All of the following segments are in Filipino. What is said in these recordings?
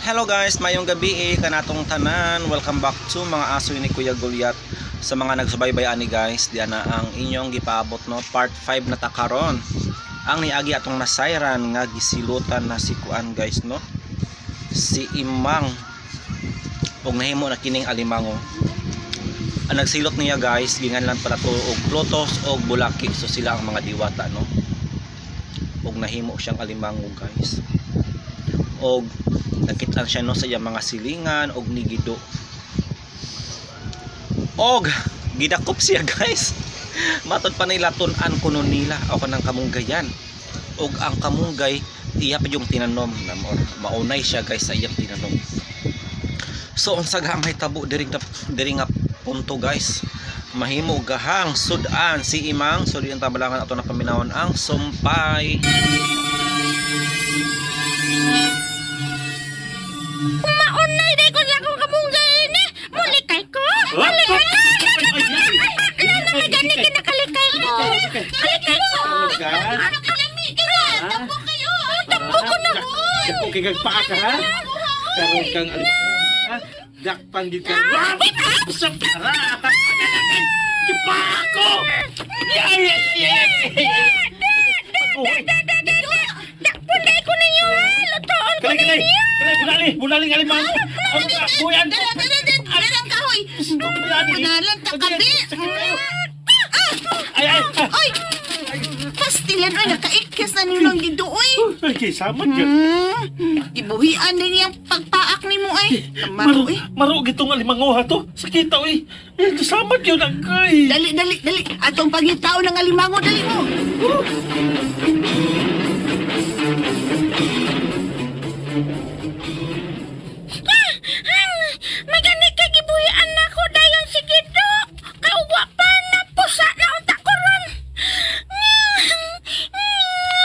Hello guys, mayong gabi kanatong tanan. Welcome back to mga aso ni Kuya Goliath. Sa mga nagsubaybay ani guys, diyan na ang inyong gipaabot no, part 5 na ta karon. Ang niagi atong nasayran nga gisilutan na si Kuan guys no. Si Imang. Og nahimo na kining alimango. Ang nagsilot niya guys, ginganlan para to og Plutos og Bulaki. So sila ang mga diwata no. Og nahimo siyang alimango guys. Og nakita siya no sa iyang mga silingan og nigido. Og gidakop siya guys. Matod pa nila tun-an kuno nila o kanang kamunggayan. Og ang kamunggay iya pa yung tinanom na maunay siya guys sa iyang tinanom. So unsa gamay tabo diri nga punto guys. Mahimo gahang sudan si Imang. So diyan tabalangan ato na paminawon ang sumpay. Maunay day ko niya kung kamunggay ni. Mulikay ko. Mulikay ko. Ano gani kinakalikay ko. Kalikay ko. Ano kalami kira. Tampo kayo. Tampo ko na mo. Tampo kay kagpaka ha. Karon kang dakpan dito. Usap ha. Kipako. Punday ko ninyo ha. Lutoon ko ninyo. Bunaling alimango. Buyan. Dalang kahoy. Bunalan takabi. Ay! Pastilan ay nakaikis na nilang gidoy. Ay, samat yun. Gibuhian din yung pagpaak ni mo ay. Maro eh. Maro gitong alimango ha to. Sakita eh. Ito samat yun ang kay. Dali. Atong pagitao ng alimango, dali mo. May ganit kay gibuhian na ko dayang sigido. Kauwa pa na pusa na unta ko ron.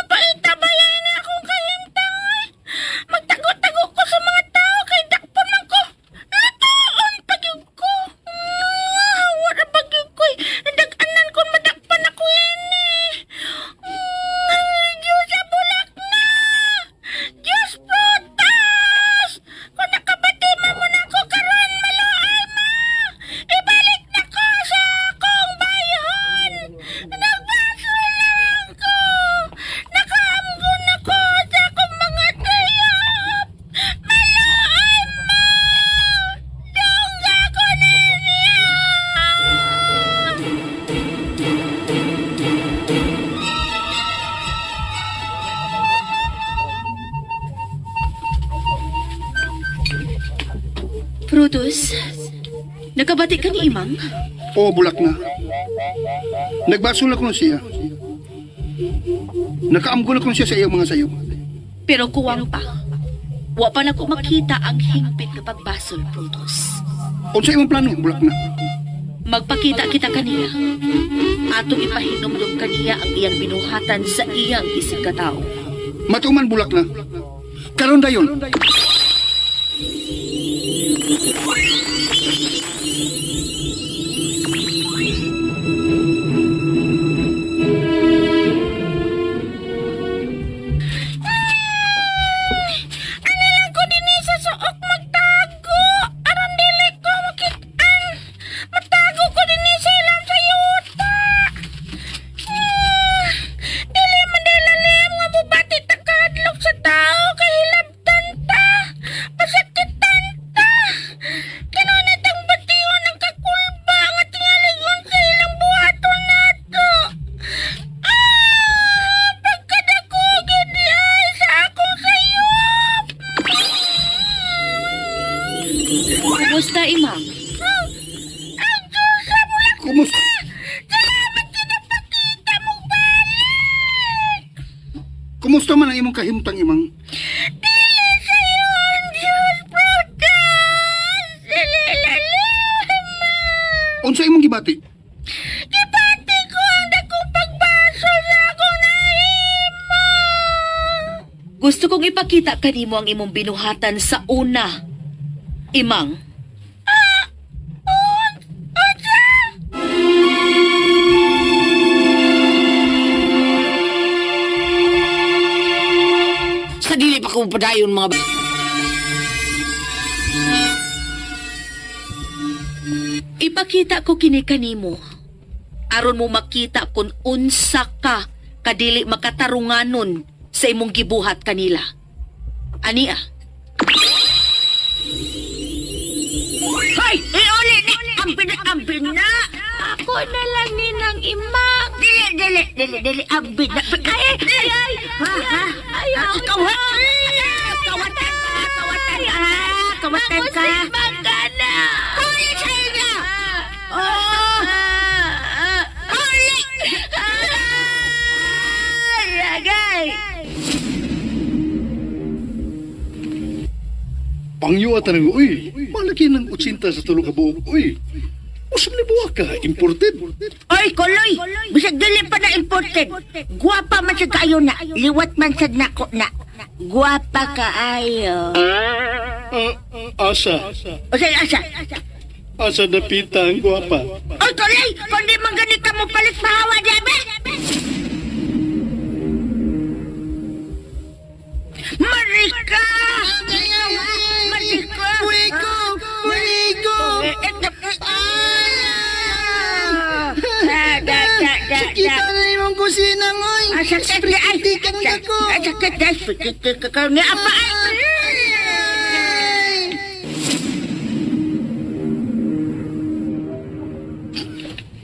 Paitabayay na akong kalimtang. Magtago-tago ko sa mga tao kay dakpon man ko. Natuon pagyug ko. Hawa na pagyug ko. Nadag-anan ko madakpan ako ini. Diyos sa bulak na. Diyos prutas. Kung nakabatima mo na ako karon maluay mo. Ibalik na ko sa akong bayon. Nagbaso lang ko. Nakaamgo na ko sa akong mga tayop. Maluay mo. Dungga ko ninyo. Brutus, nakabati ka ni Imang? Oo, bulak na. Nagbaso na ko na siya. Nakaamgo na ko na siya sa iyong mga sayo. Pero kuwang pa. Wa pa na ko makita ang hingpit na pagbasol, Brutus. Unsa imong plano, bulak na? Magpakita kita kaniya. Atong ipahinomdom kaniya ang iyang binuhatan sa iyang isig katao. Matuman, bulak na. Karon dayon. Ano lang ko din sa suok magtago. Aron dili ko makitaan. Magtago ko din sa ilang sayuta. Dili man dilalim nga bubati takadlok sa tao kay hilabtan ta. Pasakitan ta. Kinunit ang batiwan ng kakulba nga tingalingon sa ilang buhaton nato. Pagkadako gidi ay sa akong sayop. Kumusta, Imang? Ang Diyos sa bulak. Kumusta? Salamat kinapakita mong balik. Kumusta man ang imong kahimtang, Imang? Dili sa'yo ang Diyos, Prutas. Dili lalim. Unsa imong gibati? Gipati ko ang dakong pagbaso sa akong nahimo. Gusto kong ipakita kanimo ang imong binuhatan sa una. Imang, Sa dili pa ko padayon mga Ipakita ko kini kanimo. Aron mo makita kung unsa ka kadili makatarunganon sa imong gibuhat kanila. Ani ah. Hoy! Iuli ni! Ambin na! Ako na lang ninang imang. Dili. Ambin na. Ay! Ayaw! Kawatan ka! Magana! Huli sa inyo! Huli! Lagay! Pangyuatan ng uy. Malaki ng 80 sa tulog ka buok. Uy, usap ni buwak ka. Imported. Oy, Koloy! Bisag dili pa na imported. Guwapa man sa kaayo na. Liwat man sa nako na. Guwapa kaayo. Asa. O say, asa? Asa napita ang gwapa. Oy, Koloy! Kung di man ganita mo palit mahawa, Debe! Marika! Marika! Fuego! Sakita na yung kusina mo. Sakit na ay. Sakit na. Sakit ka ni apa ay.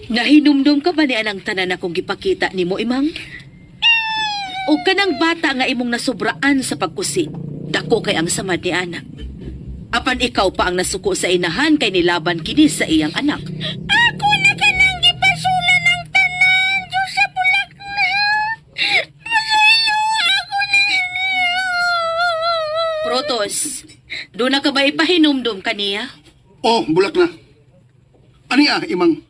Nahinumdum ka ba ni anang tanan akong gipakita nimo, Imang? O kanang bata nga imong nasubraan sa pagkusi, dako kay ang samad ni anak. Apan ikaw pa ang nasuko sa inahan kay nilaban kini sa iyang anak. Ako na ka nang gipasulan ng tanan. Diyos sa bulak na. Masaylo ako ninyo. Protos, doon na ka ba ipahinumdum kaniya? Oh, bulak na. Ani imang.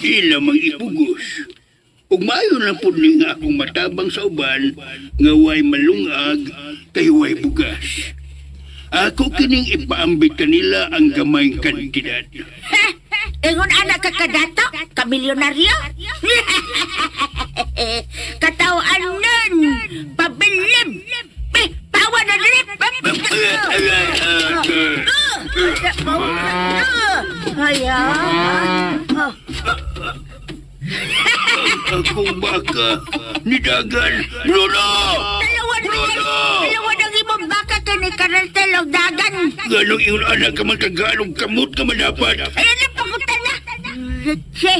Ila mang ipugos. Ug maayo na pud ni nga akong matabang sa uban nga way malungag kay way bugas. Ako kining ipaambit kanila ang gamayng kantidad. Ingon anak ka kadato, kamilyonaryo. Katawaan nun, pabilib. Pawa na drip. Akong baka nidagan. Bruno! Dalawa ng imong baka ka ni Karaltel o dagan. Ganong iyon anak ka magkagalong kamot ka madapat. Ayan na pagutan na. Che,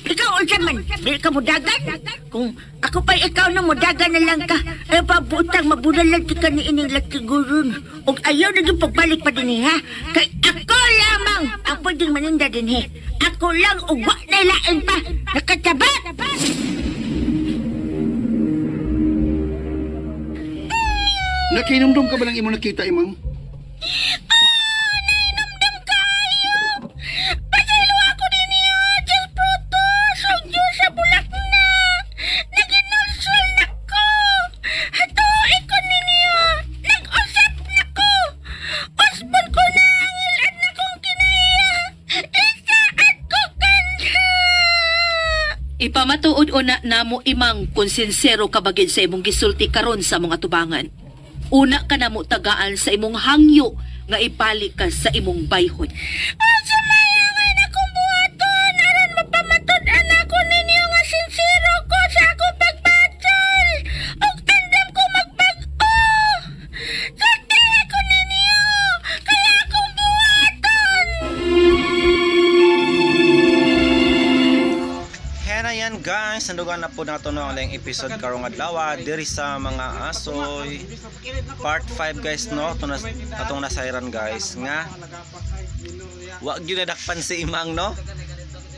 ikaw o man, di ka mo dagan. Kung ako pa ikaw na mo dagan na lang ka, ay pabutang mabunalan ka ni ining latigurun. O ayaw na yung pagbalik pa din ha. Kay ako lamang ang pwedeng maninda din he. Ako lang ugwa na ilain pa. Nakatabat! Nakinumdum ka ba ng imong nakita, imang? Nainamdam kayo! Pasaylo ako din niyo, Diyos Protos! O Diyos sa bulak na! Naginulsol na ko! Hatuin ko ninyo! Nag-usap na ko! Usbon ko na ang ilan na kong kinaya! Isaad ko kanya! Ipamatuod o na namo, Imang, kung sincero ka bagid sa imong gisulti karon sa mga tubangan. Una ka na mo tagaan sa imong hangyo nga ipalik ka sa imong bayhon. Asa mayangan akong buhaton aron mapamatud-an ako ninyo nga sincero ko sa akong pagbatol ug andam ko magbag-o. Sultihan ko ninyo kaya akong buhaton. Hena yan guys, nandugan na po nato no ang episode karong adlaw diri sa mga asoy part 5 guys no atong nasayran guys nga wa gyud nadakpan si Imang no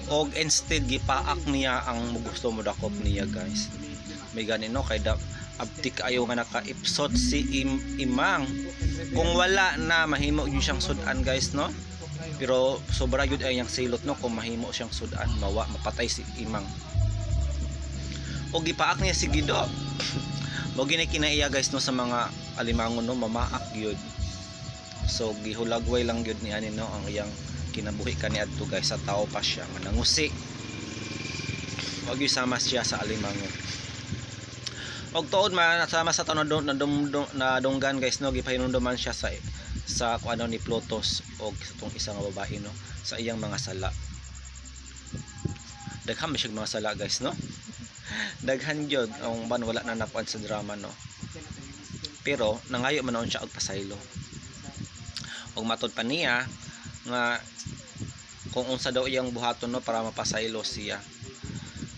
og instead gipaak niya ang gusto mo dakop niya guys. May gani no kay abtik ayo nga naka-episode si Imang. Kung wala na mahimo gyud siyang sudan guys no. Pero sobra yun ay yung silot no kung mahimo siyang sudan mapatay si Imang. O gipaak niya si Gido. Mo ginikinaiya guys no sa mga alimangon no mamaak yun. So gihulagway lang yun ni ani no ang iyang kinabuhi kaniadto guys sa tao pa siya nga nangusi. Wag yung sama siya sa alimangon. Og tuod man sama sa tanon na dunggan guys no, gipahinumduman siya sa kung ano ni Plutos og itong isang babae no sa iyang mga sala. Daghan siya mga sala guys no. Daghan gyud ang ban wala na napuan sa drama no. Pero nangayo man siya og pasaylo. Og matod pa niya nga kung unsa daw iyang buhaton no para mapasaylo siya.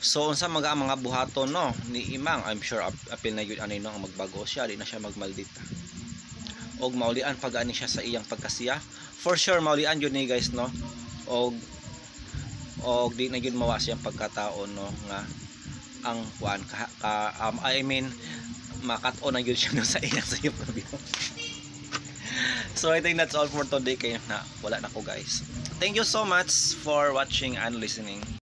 So unsa mga buhaton no ni Imang, I'm sure apil na gyud ani no ang magbago siya, di na siya magmaldita. Og maulian pag ani siya sa iyang pagkasiya. For sure maulian gyud ni guys no. Og di na gyud mawa siyang pagkatao no nga ang kuan I mean makat-on na gyud siya no sa iyang sa iyang problema. So I think that's all for today kay na wala na ko guys. Thank you so much for watching and listening.